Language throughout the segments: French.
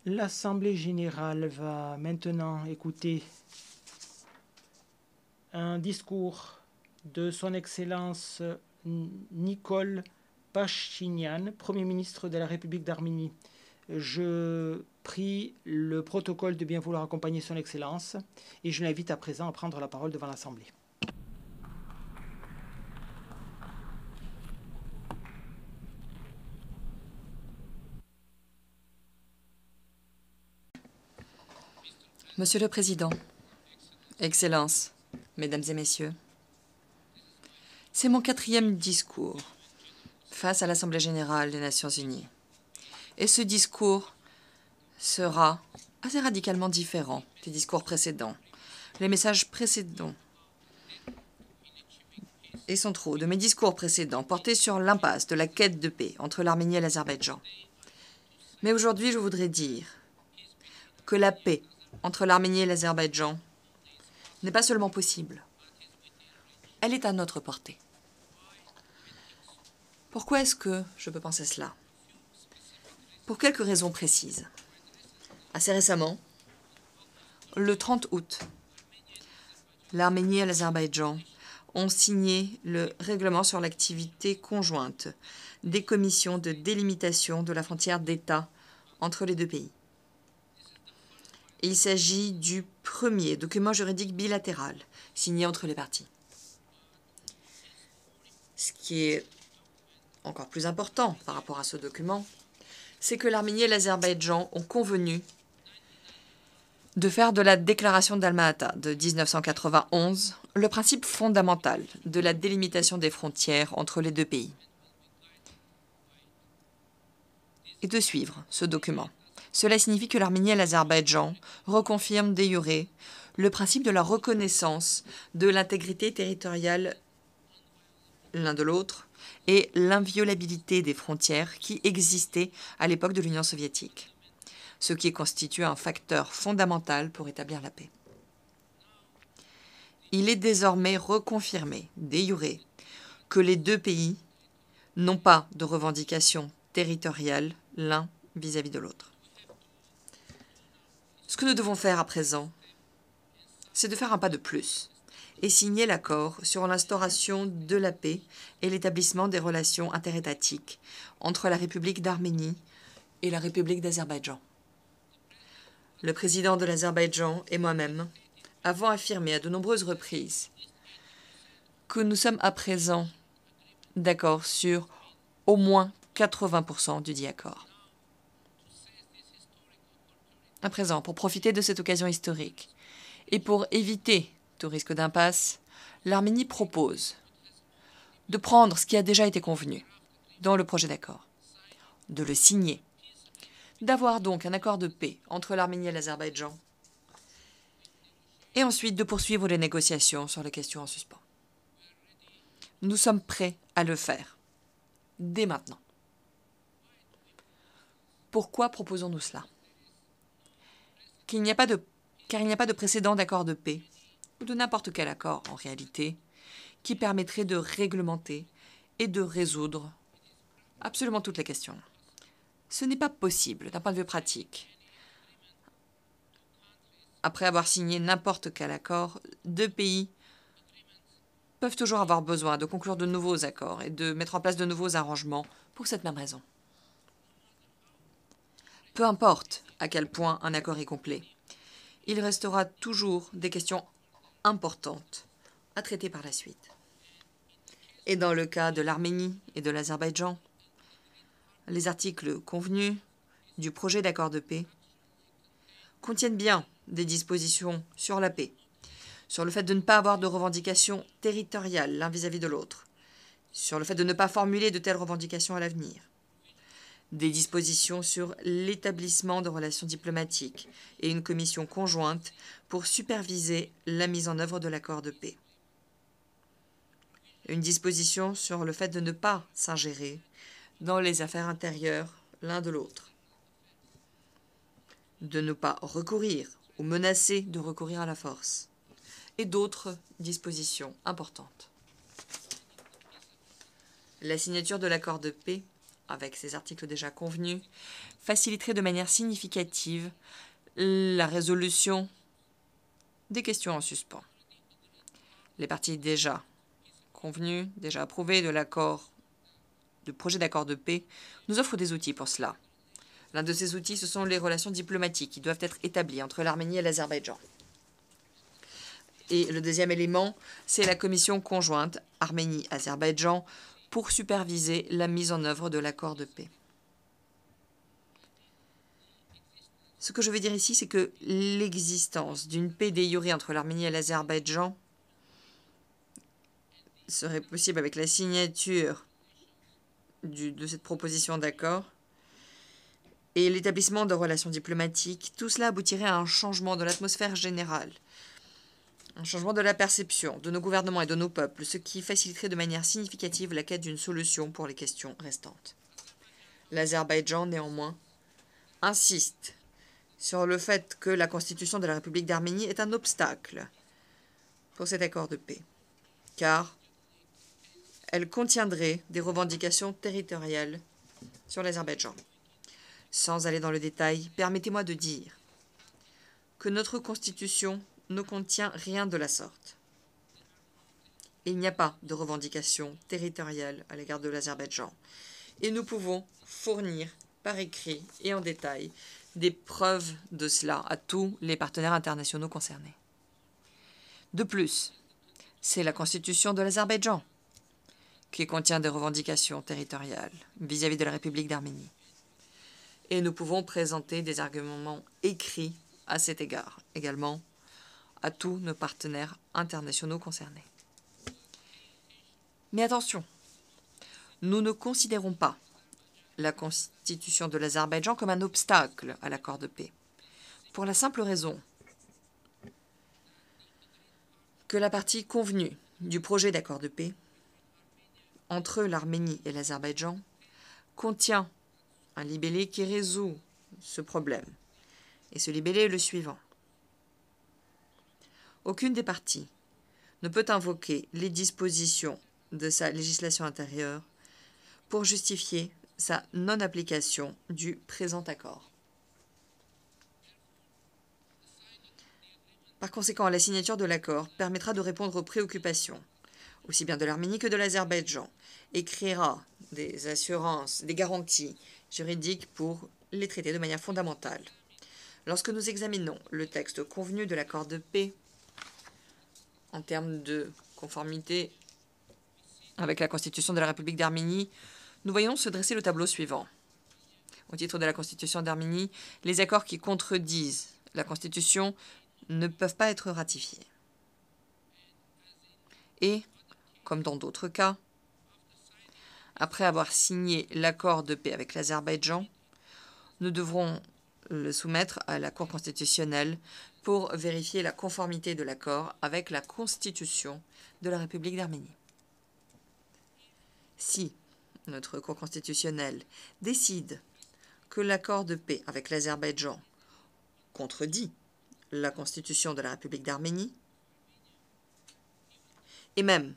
L'Assemblée générale va maintenant écouter un discours de Son Excellence Nicol Pachinian, Premier ministre de la République d'Arménie. Je prie le protocole de bien vouloir accompagner Son Excellence et je l'invite à présent à prendre la parole devant l'Assemblée. Monsieur le Président, Excellences, Mesdames et Messieurs, c'est mon 4e discours face à l'Assemblée générale des Nations unies. Et ce discours sera assez radicalement différent des discours précédents. Les messages précédents et centraux de mes discours précédents portaient sur l'impasse de la quête de paix entre l'Arménie et l'Azerbaïdjan. Mais aujourd'hui, je voudrais dire que la paix entre l'Arménie et l'Azerbaïdjan n'est pas seulement possible, elle est à notre portée. Pourquoi est-ce que je peux penser cela? Pour quelques raisons précises. Assez récemment, le 30 août, l'Arménie et l'Azerbaïdjan ont signé le règlement sur l'activité conjointe des commissions de délimitation de la frontière d'État entre les deux pays. Il s'agit du premier document juridique bilatéral signé entre les parties. Ce qui est encore plus important par rapport à ce document, c'est que l'Arménie et l'Azerbaïdjan ont convenu de faire de la déclaration d'Alma-Ata de 1991 le principe fondamental de la délimitation des frontières entre les deux pays. Et de suivre ce document. Cela signifie que l'Arménie et l'Azerbaïdjan reconfirment de jure le principe de la reconnaissance de l'intégrité territoriale l'un de l'autre et l'inviolabilité des frontières qui existaient à l'époque de l'Union soviétique, ce qui constitue un facteur fondamental pour établir la paix. Il est désormais reconfirmé de jure que les deux pays n'ont pas de revendications territoriales l'un vis-à-vis de l'autre. Ce que nous devons faire à présent, c'est de faire un pas de plus et signer l'accord sur l'instauration de la paix et l'établissement des relations interétatiques entre la République d'Arménie et la République d'Azerbaïdjan. Le président de l'Azerbaïdjan et moi-même avons affirmé à de nombreuses reprises que nous sommes à présent d'accord sur au moins 80% du dit accord. À présent, pour profiter de cette occasion historique et pour éviter tout risque d'impasse, l'Arménie propose de prendre ce qui a déjà été convenu dans le projet d'accord, de le signer, d'avoir donc un accord de paix entre l'Arménie et l'Azerbaïdjan, et ensuite de poursuivre les négociations sur les questions en suspens. Nous sommes prêts à le faire, dès maintenant. Pourquoi proposons-nous cela? Car il n'y a pas de précédent d'accord de paix, ou de n'importe quel accord en réalité, qui permettrait de réglementer et de résoudre absolument toutes les questions. Ce n'est pas possible d'un point de vue pratique. Après avoir signé n'importe quel accord, deux pays peuvent toujours avoir besoin de conclure de nouveaux accords et de mettre en place de nouveaux arrangements pour cette même raison. Peu importe à quel point un accord est complet, il restera toujours des questions importantes à traiter par la suite. Et dans le cas de l'Arménie et de l'Azerbaïdjan, les articles convenus du projet d'accord de paix contiennent bien des dispositions sur la paix, sur le fait de ne pas avoir de revendications territoriales l'un vis-à-vis de l'autre, sur le fait de ne pas formuler de telles revendications à l'avenir, des dispositions sur l'établissement de relations diplomatiques et une commission conjointe pour superviser la mise en œuvre de l'accord de paix. Une disposition sur le fait de ne pas s'ingérer dans les affaires intérieures l'un de l'autre, de ne pas recourir ou menacer de recourir à la force, et d'autres dispositions importantes. La signature de l'accord de paix avec ces articles déjà convenus, faciliterait de manière significative la résolution des questions en suspens. Les parties déjà convenues, déjà approuvées de projet d'accord de paix, nous offrent des outils pour cela. L'un de ces outils, ce sont les relations diplomatiques qui doivent être établies entre l'Arménie et l'Azerbaïdjan. Et le deuxième élément, c'est la commission conjointe Arménie-Azerbaïdjan pour superviser la mise en œuvre de l'accord de paix. Ce que je veux dire ici, c'est que l'existence d'une paix de jure entre l'Arménie et l'Azerbaïdjan serait possible avec la signature de cette proposition d'accord et l'établissement de relations diplomatiques. Tout cela aboutirait à un changement de l'atmosphère générale, un changement de la perception de nos gouvernements et de nos peuples, ce qui faciliterait de manière significative la quête d'une solution pour les questions restantes. L'Azerbaïdjan, néanmoins, insiste sur le fait que la constitution de la République d'Arménie est un obstacle pour cet accord de paix, car elle contiendrait des revendications territoriales sur l'Azerbaïdjan. Sans aller dans le détail, permettez-moi de dire que notre constitution ne contient rien de la sorte. Il n'y a pas de revendication territoriale à l'égard de l'Azerbaïdjan, et nous pouvons fournir par écrit et en détail des preuves de cela à tous les partenaires internationaux concernés. De plus, c'est la constitution de l'Azerbaïdjan qui contient des revendications territoriales vis-à-vis de la République d'Arménie. Et nous pouvons présenter des arguments écrits à cet égard, également à tous nos partenaires internationaux concernés. Mais attention, nous ne considérons pas la constitution de l'Azerbaïdjan comme un obstacle à l'accord de paix, pour la simple raison que la partie convenue du projet d'accord de paix entre l'Arménie et l'Azerbaïdjan contient un libellé qui résout ce problème. Et ce libellé est le suivant. Aucune des parties ne peut invoquer les dispositions de sa législation intérieure pour justifier sa non-application du présent accord. Par conséquent, la signature de l'accord permettra de répondre aux préoccupations, aussi bien de l'Arménie que de l'Azerbaïdjan, et créera des assurances, des garanties juridiques pour les traiter de manière fondamentale. Lorsque nous examinons le texte convenu de l'accord de paix, en termes de conformité avec la Constitution de la République d'Arménie, nous voyons se dresser le tableau suivant. Au titre de la Constitution d'Arménie, les accords qui contredisent la Constitution ne peuvent pas être ratifiés. Et, comme dans d'autres cas, après avoir signé l'accord de paix avec l'Azerbaïdjan, nous devrons le soumettre à la Cour constitutionnelle pour vérifier la conformité de l'accord avec la Constitution de la République d'Arménie. Si notre Cour constitutionnelle décide que l'accord de paix avec l'Azerbaïdjan contredit la Constitution de la République d'Arménie, et même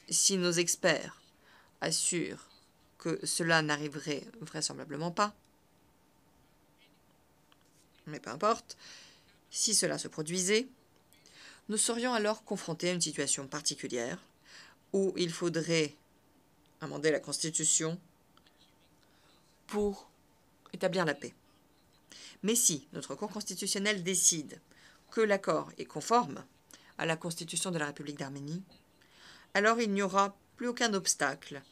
si nos experts assurent que cela n'arriverait vraisemblablement pas, mais peu importe, si cela se produisait, nous serions alors confrontés à une situation particulière où il faudrait amender la Constitution pour établir la paix. Mais si notre Cour constitutionnelle décide que l'accord est conforme à la Constitution de la République d'Arménie, alors il n'y aura plus aucun obstacle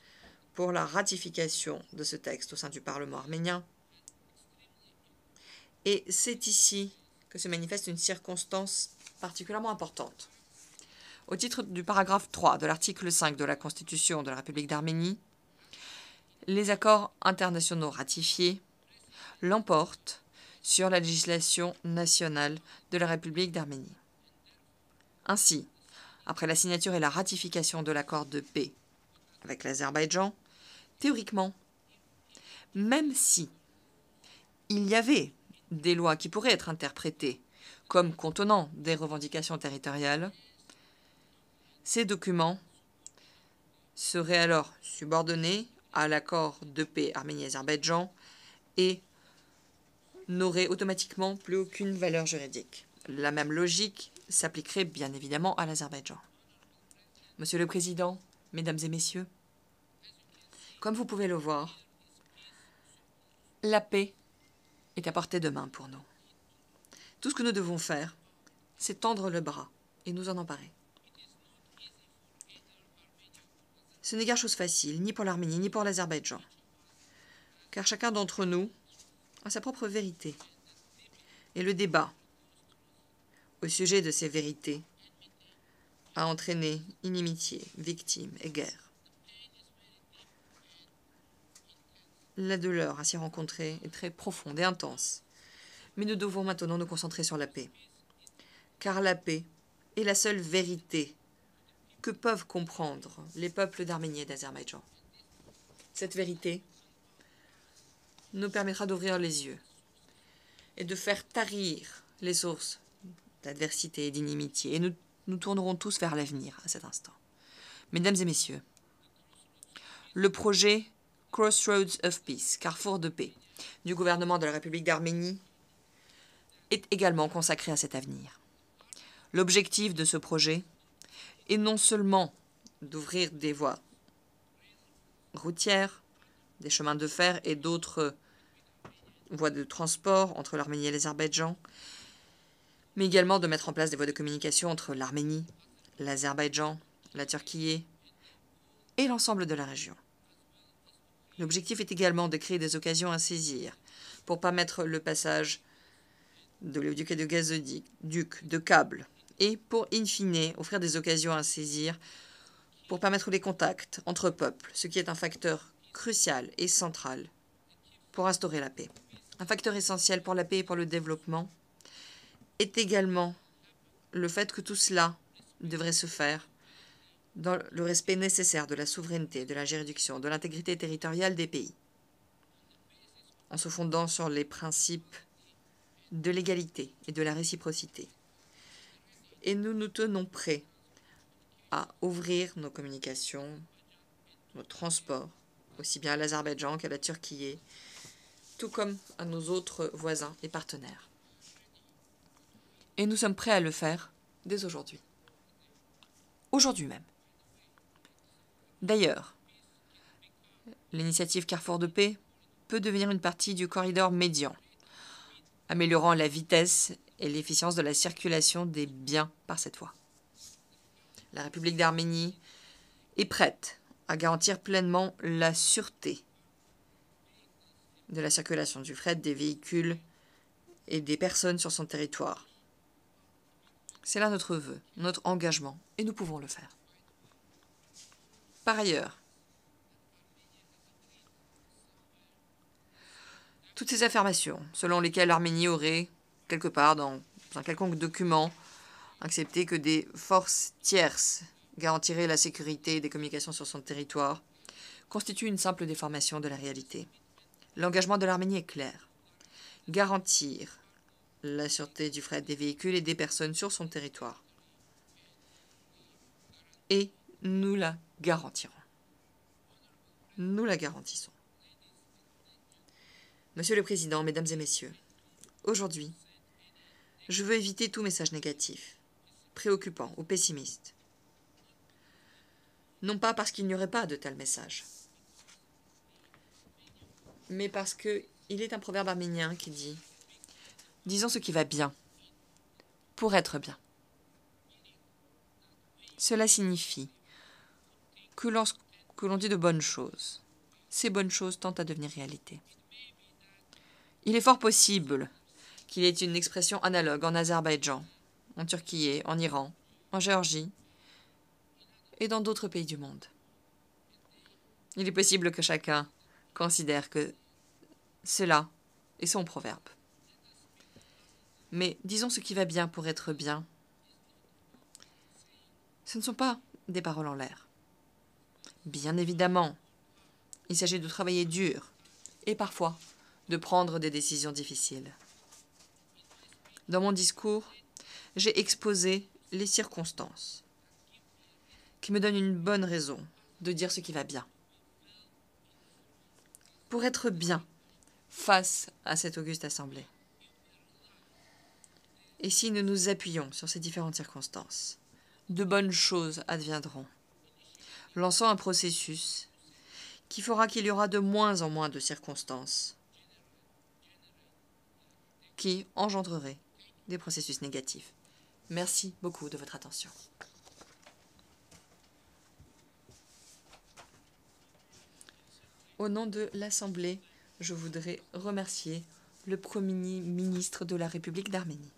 pour la ratification de ce texte au sein du Parlement arménien. Et c'est ici que se manifeste une circonstance particulièrement importante. Au titre du paragraphe 3 de l'article 5 de la Constitution de la République d'Arménie, les accords internationaux ratifiés l'emportent sur la législation nationale de la République d'Arménie. Ainsi, après la signature et la ratification de l'accord de paix avec l'Azerbaïdjan, théoriquement, même si il y avait des lois qui pourraient être interprétées comme contenant des revendications territoriales, ces documents seraient alors subordonnés à l'accord de paix Arménie-Azerbaïdjan et n'aurait automatiquement plus aucune valeur juridique. La même logique s'appliquerait bien évidemment à l'Azerbaïdjan. Monsieur le Président, Mesdames et Messieurs, comme vous pouvez le voir, la paix est à portée de main pour nous. Tout ce que nous devons faire, c'est tendre le bras et nous en emparer. Ce n'est guère chose facile, ni pour l'Arménie, ni pour l'Azerbaïdjan, car chacun d'entre nous a sa propre vérité. Et le débat au sujet de ces vérités a entraîné inimitié, victimes et guerre. La douleur à s'y rencontrer est très profonde et intense, mais nous devons maintenant nous concentrer sur la paix, car la paix est la seule vérité que peuvent comprendre les peuples d'Arménie et d'Azerbaïdjan. Cette vérité nous permettra d'ouvrir les yeux et de faire tarir les sources d'adversité et d'inimitié, et nous tournerons tous vers l'avenir à cet instant. Mesdames et messieurs, le projet Crossroads of Peace, Carrefour de paix, du gouvernement de la République d'Arménie est également consacré à cet avenir. L'objectif de ce projet est non seulement d'ouvrir des voies routières, des chemins de fer et d'autres voies de transport entre l'Arménie et l'Azerbaïdjan, mais également de mettre en place des voies de communication entre l'Arménie, l'Azerbaïdjan, la Turquie et l'ensemble de la région. L'objectif est également de créer des occasions à saisir pour permettre le passage de l'éduc et de gazoduc, de câbles, et pour, in fine, offrir des occasions à saisir pour permettre les contacts entre peuples, ce qui est un facteur crucial et central pour instaurer la paix. Un facteur essentiel pour la paix et pour le développement est également le fait que tout cela devrait se faire dans le respect nécessaire de la souveraineté, de la juridiction, de l'intégrité territoriale des pays, en se fondant sur les principes de l'égalité et de la réciprocité. Et nous nous tenons prêts à ouvrir nos communications, nos transports, aussi bien à l'Azerbaïdjan qu'à la Turquie, tout comme à nos autres voisins et partenaires. Et nous sommes prêts à le faire dès aujourd'hui. Aujourd'hui même. D'ailleurs, l'initiative Carrefour de paix peut devenir une partie du corridor médian, améliorant la vitesse et l'efficience de la circulation des biens par cette voie. La République d'Arménie est prête à garantir pleinement la sûreté de la circulation du fret, des véhicules et des personnes sur son territoire. C'est là notre vœu, notre engagement, et nous pouvons le faire. Par ailleurs, toutes ces affirmations, selon lesquelles l'Arménie aurait, quelque part dans un quelconque document, accepté que des forces tierces garantiraient la sécurité des communications sur son territoire, constituent une simple déformation de la réalité. L'engagement de l'Arménie est clair. Garantir la sûreté du fret des véhicules et des personnes sur son territoire. Et nous la garantirons. Nous la garantissons. Monsieur le Président, Mesdames et Messieurs, aujourd'hui, je veux éviter tout message négatif, préoccupant ou pessimiste. Non pas parce qu'il n'y aurait pas de tel message, mais parce qu'il est un proverbe arménien qui dit « Disons ce qui va bien, pour être bien ». Cela signifie que lorsque l'on dit de bonnes choses, ces bonnes choses tendent à devenir réalité. Il est fort possible qu'il y ait une expression analogue en Azerbaïdjan, en Turquie, en Iran, en Géorgie et dans d'autres pays du monde. Il est possible que chacun considère que cela est son proverbe. Mais disons ce qui va bien pour être bien. Ce ne sont pas des paroles en l'air. Bien évidemment, il s'agit de travailler dur et parfois de prendre des décisions difficiles. Dans mon discours, j'ai exposé les circonstances qui me donnent une bonne raison de dire ce qui va bien. pour être bien face à cette auguste assemblée. Et si nous nous appuyons sur ces différentes circonstances, de bonnes choses adviendront, lançant un processus qui fera qu'il y aura de moins en moins de circonstances qui engendreraient des processus négatifs. Merci beaucoup de votre attention. Au nom de l'Assemblée, je voudrais remercier le Premier ministre de la République d'Arménie.